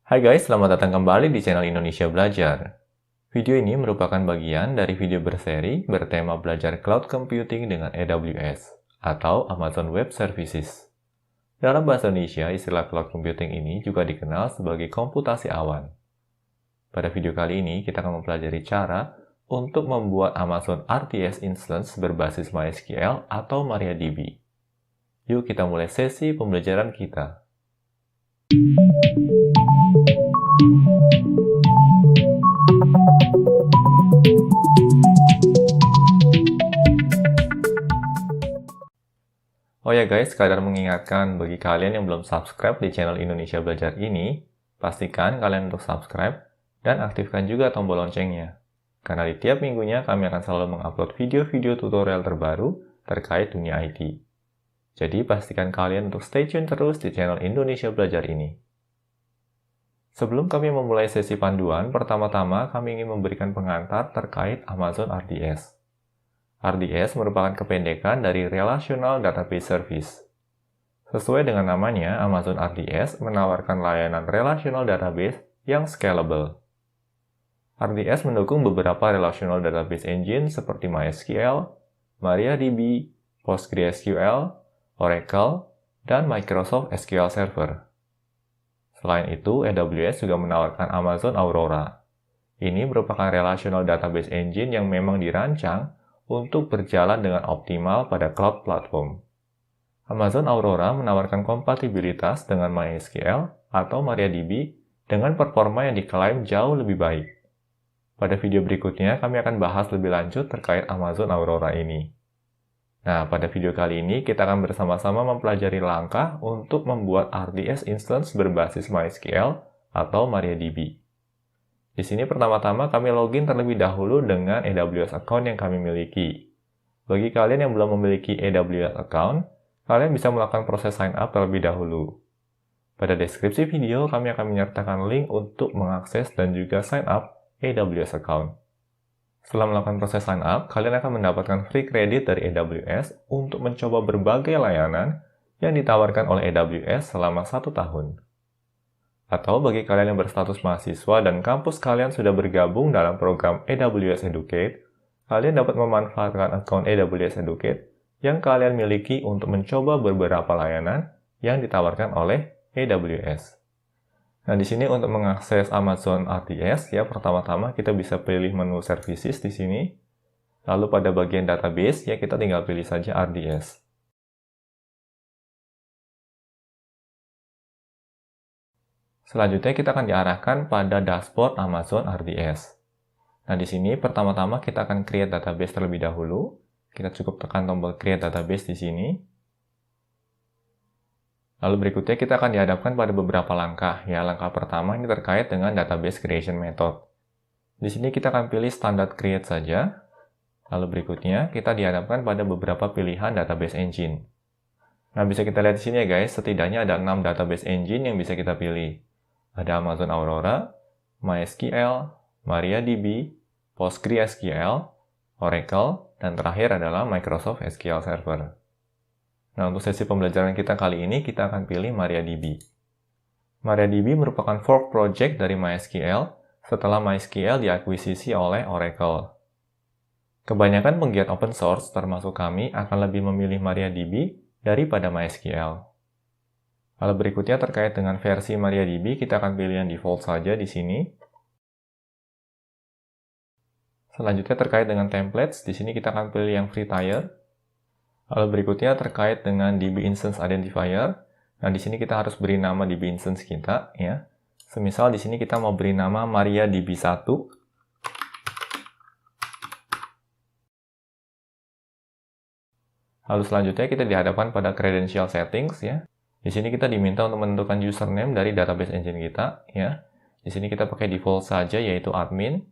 Hai guys, selamat datang kembali di channel Indonesia Belajar. Video ini merupakan bagian dari video berseri bertema belajar cloud computing dengan AWS atau Amazon Web Services. Dalam bahasa Indonesia, istilah cloud computing ini juga dikenal sebagai komputasi awan. Pada video kali ini, kita akan mempelajari cara untuk membuat Amazon RDS Instance berbasis MySQL atau MariaDB. Yuk kita mulai sesi pembelajaran kita. Oh ya guys, sekadar mengingatkan bagi kalian yang belum subscribe di channel Indonesia Belajar ini, pastikan kalian untuk subscribe dan aktifkan juga tombol loncengnya. Karena di tiap minggunya kami akan selalu mengupload video-video tutorial terbaru terkait dunia IT. Jadi pastikan kalian untuk stay tune terus di channel Indonesia Belajar ini. Sebelum kami memulai sesi panduan, pertama-tama kami ingin memberikan pengantar terkait Amazon RDS. RDS merupakan kependekan dari Relational Database Service. Sesuai dengan namanya, Amazon RDS menawarkan layanan relational database yang scalable. RDS mendukung beberapa relational database engine seperti MySQL, MariaDB, PostgreSQL, Oracle, dan Microsoft SQL Server. Selain itu, AWS juga menawarkan Amazon Aurora. Ini merupakan relational database engine yang memang dirancang untuk berjalan dengan optimal pada cloud platform. Amazon Aurora menawarkan kompatibilitas dengan MySQL atau MariaDB dengan performa yang diklaim jauh lebih baik. Pada video berikutnya, kami akan bahas lebih lanjut terkait Amazon Aurora ini. Nah, pada video kali ini kita akan bersama-sama mempelajari langkah untuk membuat RDS instance berbasis MySQL atau MariaDB. Di sini pertama-tama kami login terlebih dahulu dengan AWS account yang kami miliki. Bagi kalian yang belum memiliki AWS account, kalian bisa melakukan proses sign up terlebih dahulu. Pada deskripsi video, kami akan menyertakan link untuk mengakses dan juga sign up AWS account. Setelah melakukan proses sign up, kalian akan mendapatkan free credit dari AWS untuk mencoba berbagai layanan yang ditawarkan oleh AWS selama 1 tahun. Atau bagi kalian yang berstatus mahasiswa dan kampus kalian sudah bergabung dalam program AWS Educate, kalian dapat memanfaatkan akun AWS Educate yang kalian miliki untuk mencoba beberapa layanan yang ditawarkan oleh AWS. Nah, di sini untuk mengakses Amazon RDS, ya pertama-tama kita bisa pilih menu Services di sini. Lalu pada bagian Database, ya kita tinggal pilih saja RDS. Selanjutnya kita akan diarahkan pada dashboard Amazon RDS. Nah, di sini pertama-tama kita akan create database terlebih dahulu. Kita cukup tekan tombol create database di sini. Lalu berikutnya kita akan dihadapkan pada beberapa langkah. Ya, langkah pertama ini terkait dengan database creation method. Di sini kita akan pilih standard create saja. Lalu berikutnya kita dihadapkan pada beberapa pilihan database engine. Nah, bisa kita lihat di sini ya guys, setidaknya ada 6 database engine yang bisa kita pilih. Ada Amazon Aurora, MySQL, MariaDB, PostgreSQL, Oracle, dan terakhir adalah Microsoft SQL Server. Nah, untuk sesi pembelajaran kita kali ini, kita akan pilih MariaDB. MariaDB merupakan fork project dari MySQL setelah MySQL diakuisisi oleh Oracle. Kebanyakan penggiat open source, termasuk kami, akan lebih memilih MariaDB daripada MySQL. Lalu berikutnya terkait dengan versi MariaDB, kita akan pilih yang default saja di sini. Selanjutnya terkait dengan templates, di sini kita akan pilih yang free tier. Lalu berikutnya terkait dengan DB Instance Identifier. Nah, di sini kita harus beri nama DB Instance kita, ya. Semisal di sini kita mau beri nama MariaDB1. Lalu selanjutnya kita dihadapkan pada credential settings, ya. Di sini kita diminta untuk menentukan username dari database engine kita, ya. Di sini kita pakai default saja, yaitu admin.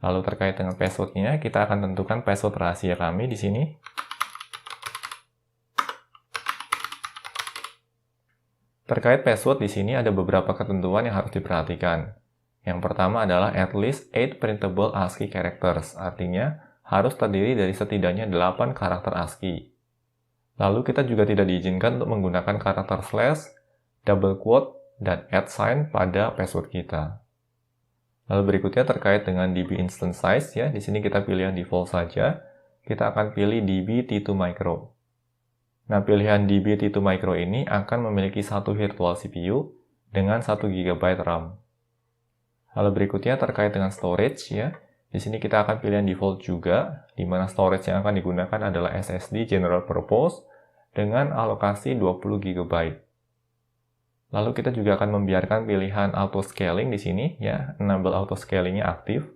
Lalu terkait dengan passwordnya, kita akan tentukan password rahasia kami di sini. Terkait password di sini ada beberapa ketentuan yang harus diperhatikan. Yang pertama adalah at least 8 printable ASCII characters, artinya harus terdiri dari setidaknya 8 karakter ASCII. Lalu kita juga tidak diizinkan untuk menggunakan karakter slash, double quote, dan @sign pada password kita. Lalu berikutnya terkait dengan DB instance size ya, di sini kita pilih yang default saja. Kita akan pilih DB T2 Micro. Nah, pilihan DB T2 Micro ini akan memiliki satu virtual CPU dengan 1 GB RAM. Lalu berikutnya terkait dengan storage ya. Di sini kita akan pilih yang default juga, di mana storage yang akan digunakan adalah SSD General Purpose dengan alokasi 20 GB. Lalu kita juga akan membiarkan pilihan auto scaling di sini ya, enable auto scalingnya aktif.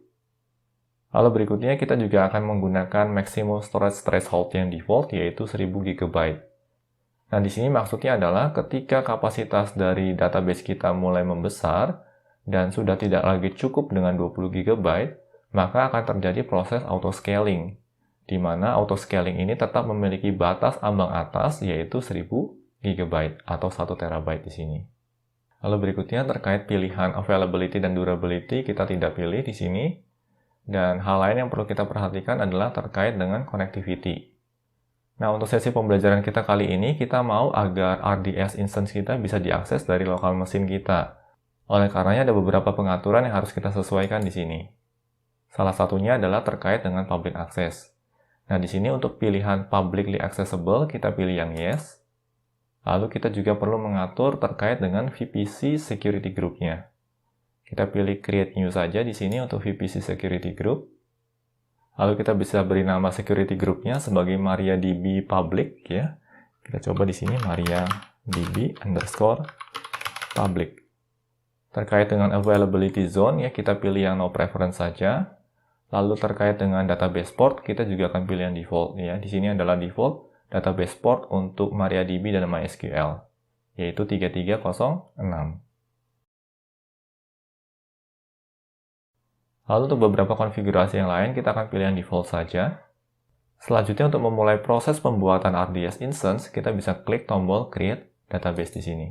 Lalu berikutnya kita juga akan menggunakan maximum storage threshold yang default yaitu 1000 GB. Nah, di sini maksudnya adalah ketika kapasitas dari database kita mulai membesar dan sudah tidak lagi cukup dengan 20 GB, maka akan terjadi proses auto-scaling, di mana auto-scaling ini tetap memiliki batas ambang atas, yaitu 1000 GB atau 1 TB di sini. Lalu berikutnya terkait pilihan availability dan durability, kita tidak pilih di sini. Dan hal lain yang perlu kita perhatikan adalah terkait dengan connectivity. Nah, untuk sesi pembelajaran kita kali ini, kita mau agar RDS instance kita bisa diakses dari lokal mesin kita. Oleh karenanya ada beberapa pengaturan yang harus kita sesuaikan di sini. Salah satunya adalah terkait dengan public access. Nah, di sini untuk pilihan publicly accessible, kita pilih yang yes. Lalu kita juga perlu mengatur terkait dengan VPC security group-nya. Kita pilih create new saja di sini untuk VPC security group. Lalu kita bisa beri nama security group-nya sebagai MariaDB public ya. Kita coba di sini MariaDB_public. Terkait dengan availability zone ya, kita pilih yang no preference saja. Lalu terkait dengan database port, kita juga akan pilih yang default ya. Di sini adalah default database port untuk MariaDB dan MySQL, yaitu 3306. Lalu untuk beberapa konfigurasi yang lain, kita akan pilih yang default saja. Selanjutnya untuk memulai proses pembuatan RDS instance, kita bisa klik tombol Create Database di sini.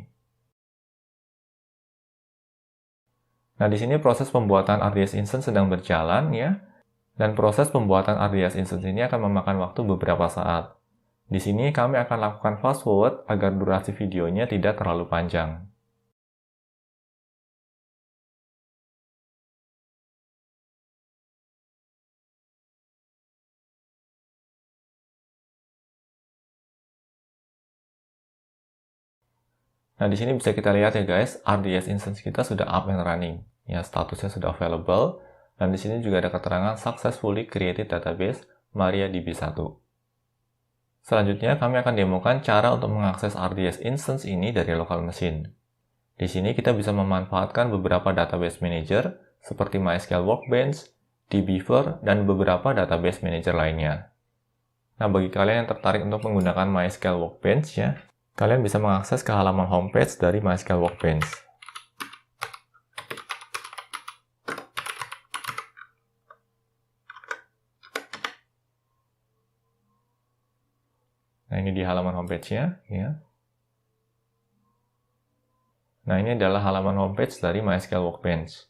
Nah, di sini proses pembuatan RDS instance sedang berjalan ya. Dan proses pembuatan RDS instance ini akan memakan waktu beberapa saat. Di sini kami akan lakukan fast forward agar durasi videonya tidak terlalu panjang. Nah, di sini bisa kita lihat ya guys, RDS instance kita sudah up and running. Ya, statusnya sudah available. Dan di sini juga ada keterangan successfully created database MariaDB1. Selanjutnya, kami akan demokan cara untuk mengakses RDS instance ini dari lokal mesin. Di sini kita bisa memanfaatkan beberapa database manager seperti MySQL Workbench, dbeaver, dan beberapa database manager lainnya. Nah, bagi kalian yang tertarik untuk menggunakan MySQL Workbench ya, kalian bisa mengakses ke halaman homepage dari MySQL Workbench. Nah, ini di halaman homepage-nya ya. Nah, ini adalah halaman homepage dari MySQL Workbench.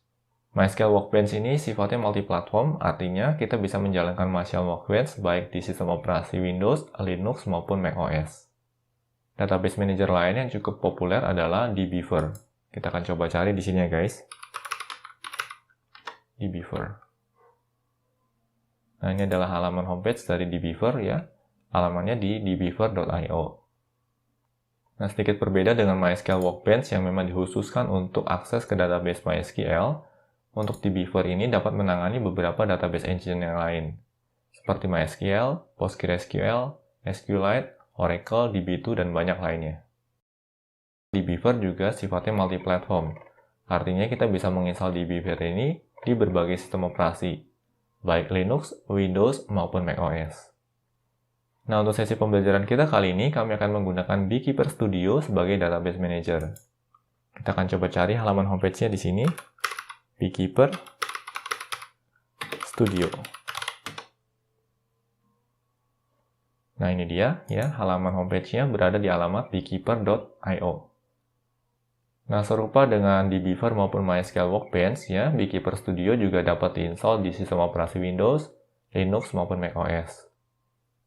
MySQL Workbench ini sifatnya multi-platform, artinya kita bisa menjalankan MySQL Workbench baik di sistem operasi Windows, Linux, maupun macOS. Database manager lain yang cukup populer adalah dbeaver. Kita akan coba cari di sini ya guys. dbeaver. Nah, ini adalah halaman homepage dari dbeaver ya. Halamannya di dbeaver.io. Nah, sedikit berbeda dengan MySQL Workbench yang memang dikhususkan untuk akses ke database MySQL, untuk dbeaver ini dapat menangani beberapa database engine yang lain, seperti MySQL, PostgreSQL, SQLite, Oracle, DB2, dan banyak lainnya. dbeaver juga sifatnya multi-platform, artinya kita bisa menginstal dbeaver ini di berbagai sistem operasi, baik Linux, Windows, maupun macOS. Nah, untuk sesi pembelajaran kita kali ini, kami akan menggunakan Beekeeper Studio sebagai database manager. Kita akan coba cari halaman homepage-nya di sini, Beekeeper Studio. Nah, ini dia, ya, halaman homepage-nya berada di alamat beekeeper.io. Nah, serupa dengan dbeaver maupun MySQL Workbench, ya, Beekeeper Studio juga dapat diinstal di sistem operasi Windows, Linux, maupun macOS.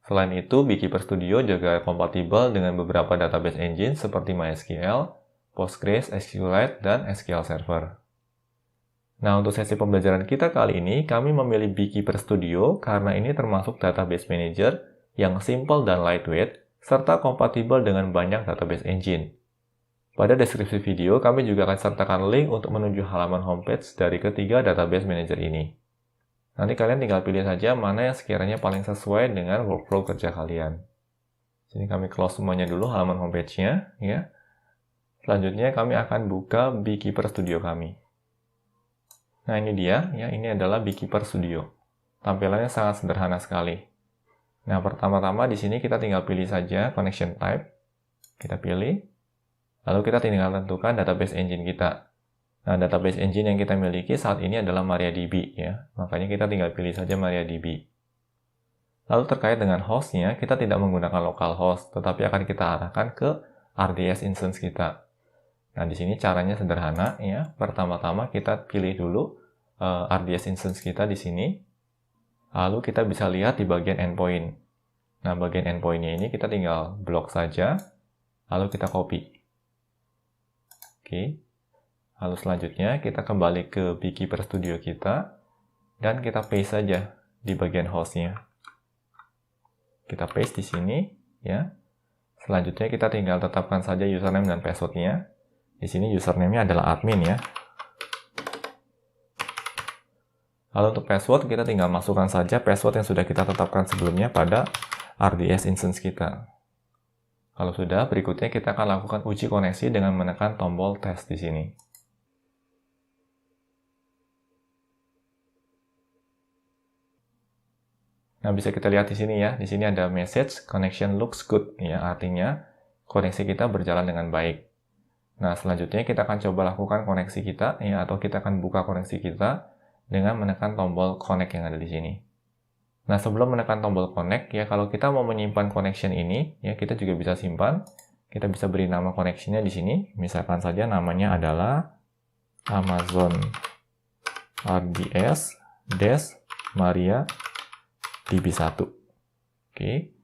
Selain itu, Beekeeper Studio juga kompatibel dengan beberapa database engine seperti MySQL, Postgres, SQLite, dan SQL Server. Nah, untuk sesi pembelajaran kita kali ini, kami memilih Beekeeper Studio karena ini termasuk database manager yang simple dan lightweight, serta kompatibel dengan banyak database engine. Pada deskripsi video, kami juga akan sertakan link untuk menuju halaman homepage dari ketiga database manager ini. Nanti kalian tinggal pilih saja mana yang sekiranya paling sesuai dengan workflow kerja kalian. Sini kami close semuanya dulu halaman homepage-nya, ya. Selanjutnya kami akan buka Beekeeper Studio kami. Nah, ini dia, ya, ini adalah Beekeeper Studio. Tampilannya sangat sederhana sekali. Nah, pertama-tama di sini kita tinggal pilih saja connection type. Kita pilih. Lalu kita tinggal tentukan database engine kita. Nah, database engine yang kita miliki saat ini adalah MariaDB, ya. Makanya kita tinggal pilih saja MariaDB. Lalu terkait dengan hostnya, kita tidak menggunakan localhost, tetapi akan kita arahkan ke RDS instance kita. Nah, di sini caranya sederhana, ya. Pertama-tama kita pilih dulu RDS instance kita di sini. Lalu kita bisa lihat di bagian endpoint. Nah, bagian endpoint-nya ini kita tinggal blok saja, lalu kita copy. Oke. Lalu selanjutnya kita kembali ke Beekeeper Studio kita, dan kita paste saja di bagian hostnya. Kita paste di sini, ya. Selanjutnya kita tinggal tetapkan saja username dan password-nya. Di sini username-nya adalah admin, ya. Lalu untuk password, kita tinggal masukkan saja password yang sudah kita tetapkan sebelumnya pada RDS instance kita. Kalau sudah, berikutnya kita akan lakukan uji koneksi dengan menekan tombol tes di sini. Nah, bisa kita lihat di sini, ya. Di sini ada message connection looks good, ya. Artinya koneksi kita berjalan dengan baik. Nah, selanjutnya kita akan coba lakukan koneksi kita, ya, atau kita akan buka koneksi kita dengan menekan tombol connect yang ada di sini. Nah, sebelum menekan tombol connect, ya, kalau kita mau menyimpan connection ini, ya, kita juga bisa simpan. Kita bisa beri nama connection-nya di sini. Misalkan saja namanya adalah Amazon RDS MariaDB1. Oke.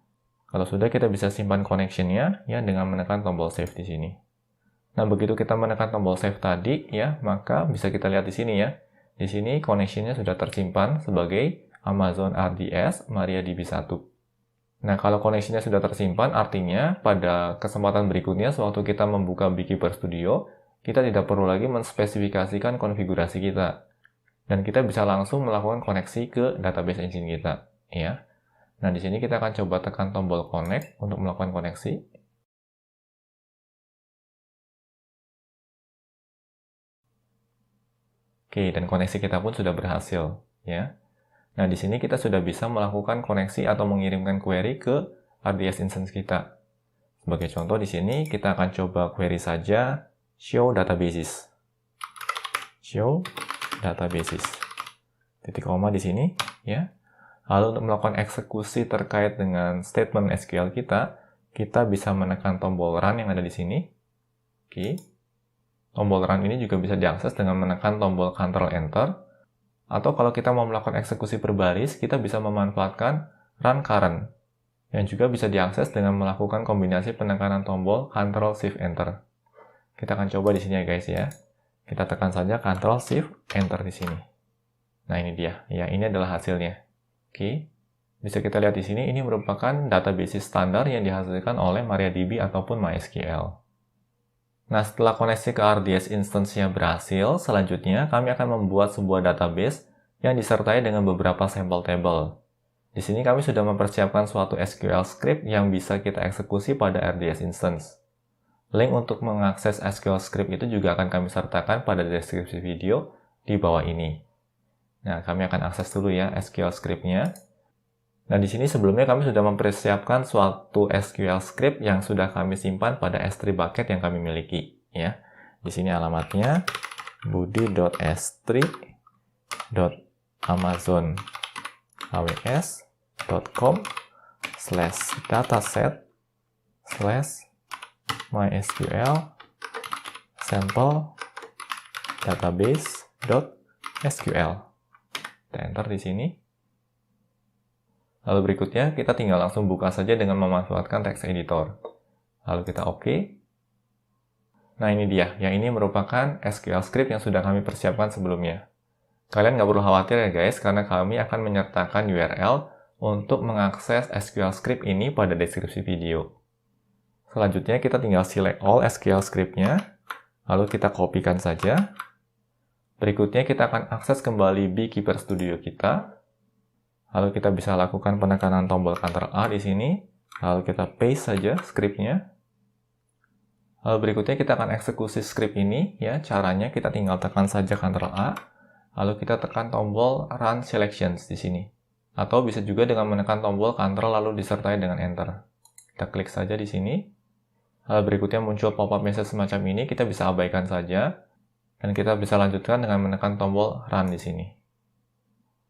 Kalau sudah, kita bisa simpan connection-nya, ya, dengan menekan tombol save di sini. Nah, begitu kita menekan tombol save tadi, ya, maka bisa kita lihat di sini, ya. Di sini connection-nya sudah tersimpan sebagai Amazon RDS MariaDB1. Nah, kalau connection-nya sudah tersimpan, artinya pada kesempatan berikutnya, sewaktu kita membuka Beekeeper Studio, kita tidak perlu lagi menspesifikasikan konfigurasi kita. Dan kita bisa langsung melakukan koneksi ke database engine kita, ya. Nah, di sini kita akan coba tekan tombol connect untuk melakukan koneksi. Oke, dan koneksi kita pun sudah berhasil, ya. Nah, di sini kita sudah bisa melakukan koneksi atau mengirimkan query ke RDS instance kita. Sebagai contoh di sini, kita akan coba query saja show databases. Show databases. Titik koma di sini, ya. Lalu untuk melakukan eksekusi terkait dengan statement SQL kita bisa menekan tombol run yang ada di sini. Oke. Tombol run ini juga bisa diakses dengan menekan tombol Ctrl Enter. Atau kalau kita mau melakukan eksekusi berbaris, kita bisa memanfaatkan run current. Yang juga bisa diakses dengan melakukan kombinasi penekanan tombol Ctrl Shift Enter. Kita akan coba di sini, ya, guys, ya. Kita tekan saja Ctrl Shift Enter di sini. Nah, ini dia. Ya, ini adalah hasilnya. Oke. Bisa kita lihat di sini, ini merupakan database standar yang dihasilkan oleh MariaDB ataupun MySQL. Nah, setelah koneksi ke RDS instance-nya berhasil, selanjutnya kami akan membuat sebuah database yang disertai dengan beberapa sampel table. Di sini kami sudah mempersiapkan suatu SQL script yang bisa kita eksekusi pada RDS instance. Link untuk mengakses SQL script itu juga akan kami sertakan pada deskripsi video di bawah ini. Nah, kami akan akses dulu, ya, SQL script-nya. Nah, di sini sebelumnya kami sudah mempersiapkan suatu SQL script yang sudah kami simpan pada S3 bucket yang kami miliki, ya. Di sini alamatnya budi.s3.amazon.com/dataset/mysql sample database.sql. Kita enter di sini. Lalu berikutnya, kita tinggal langsung buka saja dengan memanfaatkan text editor. Lalu kita OK. Nah ini dia, yang ini merupakan SQL script yang sudah kami persiapkan sebelumnya. Kalian nggak perlu khawatir ya guys, karena kami akan menyertakan URL untuk mengakses SQL script ini pada deskripsi video. Selanjutnya kita tinggal select all SQL script-nya, lalu kita kopikan saja. Berikutnya kita akan akses kembali Beekeeper Studio kita. Lalu kita bisa lakukan penekanan tombol Ctrl+A di sini, lalu kita paste saja script-nya. Lalu berikutnya kita akan eksekusi script ini, ya. Caranya kita tinggal tekan saja Ctrl+A. Lalu kita tekan tombol Run Selections di sini. Atau bisa juga dengan menekan tombol Ctrl lalu disertai dengan Enter. Kita klik saja di sini. Lalu berikutnya muncul pop-up message semacam ini, kita bisa abaikan saja. Dan kita bisa lanjutkan dengan menekan tombol Run di sini.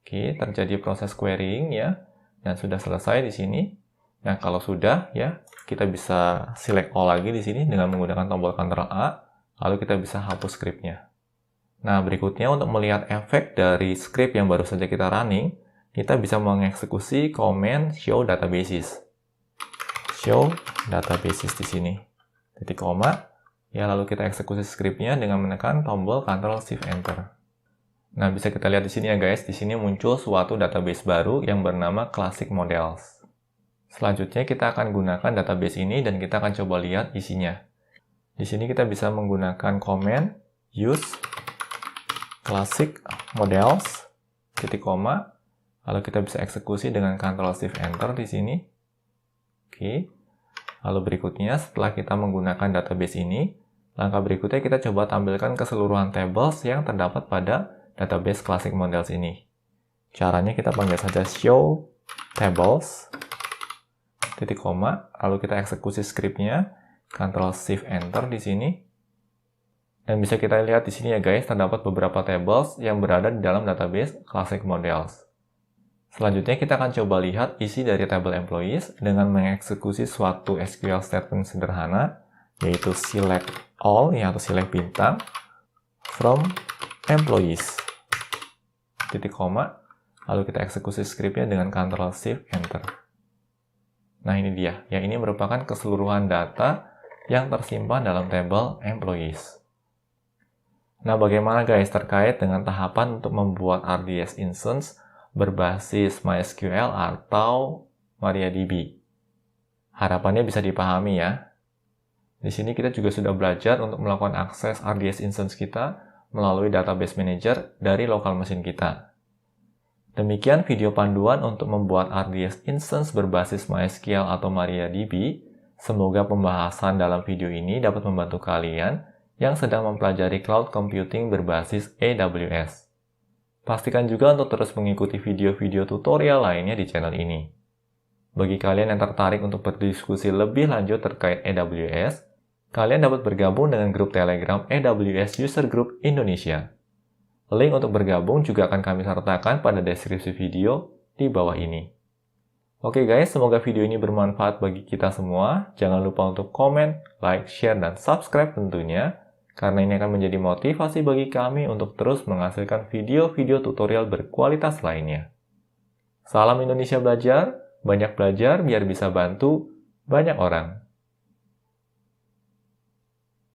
Oke, terjadi proses querying ya. Dan sudah selesai di sini. Nah, kalau sudah ya, kita bisa select all lagi di sini dengan menggunakan tombol Ctrl+A. Lalu kita bisa hapus script-nya. Nah, berikutnya untuk melihat efek dari script yang baru saja kita running, kita bisa mengeksekusi command show databases. Show databases di sini. Titik koma. Ya, lalu kita eksekusi script-nya dengan menekan tombol Ctrl+Shift+Enter. Nah, bisa kita lihat di sini ya guys, di sini muncul suatu database baru yang bernama Classic Models. Selanjutnya kita akan gunakan database ini dan kita akan coba lihat isinya. Di sini kita bisa menggunakan command use Classic Models, titik koma, lalu kita bisa eksekusi dengan Ctrl+Shift+Enter di sini. Oke. Lalu berikutnya, setelah kita menggunakan database ini, langkah berikutnya kita coba tampilkan keseluruhan tables yang terdapat pada database Classic Models ini. Caranya kita panggil saja show tables, titik koma, lalu kita eksekusi script-nya, Ctrl+Shift+Enter di sini. Dan bisa kita lihat di sini ya guys, terdapat beberapa tables yang berada di dalam database Classic Models. Selanjutnya kita akan coba lihat isi dari table employees dengan mengeksekusi suatu SQL statement sederhana, yaitu select all atau select bintang from employees. Titik koma, lalu kita eksekusi script-nya dengan Ctrl+Shift+Enter. Nah ini dia, yang ini merupakan keseluruhan data yang tersimpan dalam table employees. Nah, bagaimana guys terkait dengan tahapan untuk membuat RDS instance berbasis MySQL atau MariaDB? Harapannya bisa dipahami ya. Di sini kita juga sudah belajar untuk melakukan akses RDS instance kita melalui database manager dari lokal mesin kita. Demikian video panduan untuk membuat RDS instance berbasis MySQL atau MariaDB. Semoga pembahasan dalam video ini dapat membantu kalian yang sedang mempelajari cloud computing berbasis AWS. Pastikan juga untuk terus mengikuti video-video tutorial lainnya di channel ini. Bagi kalian yang tertarik untuk berdiskusi lebih lanjut terkait AWS, kalian dapat bergabung dengan grup Telegram AWS User Group Indonesia. Link untuk bergabung juga akan kami sertakan pada deskripsi video di bawah ini. Oke guys, semoga video ini bermanfaat bagi kita semua. Jangan lupa untuk komen, like, share, dan subscribe tentunya, karena ini akan menjadi motivasi bagi kami untuk terus menghasilkan video-video tutorial berkualitas lainnya. Salam Indonesia Belajar, banyak belajar biar bisa bantu banyak orang.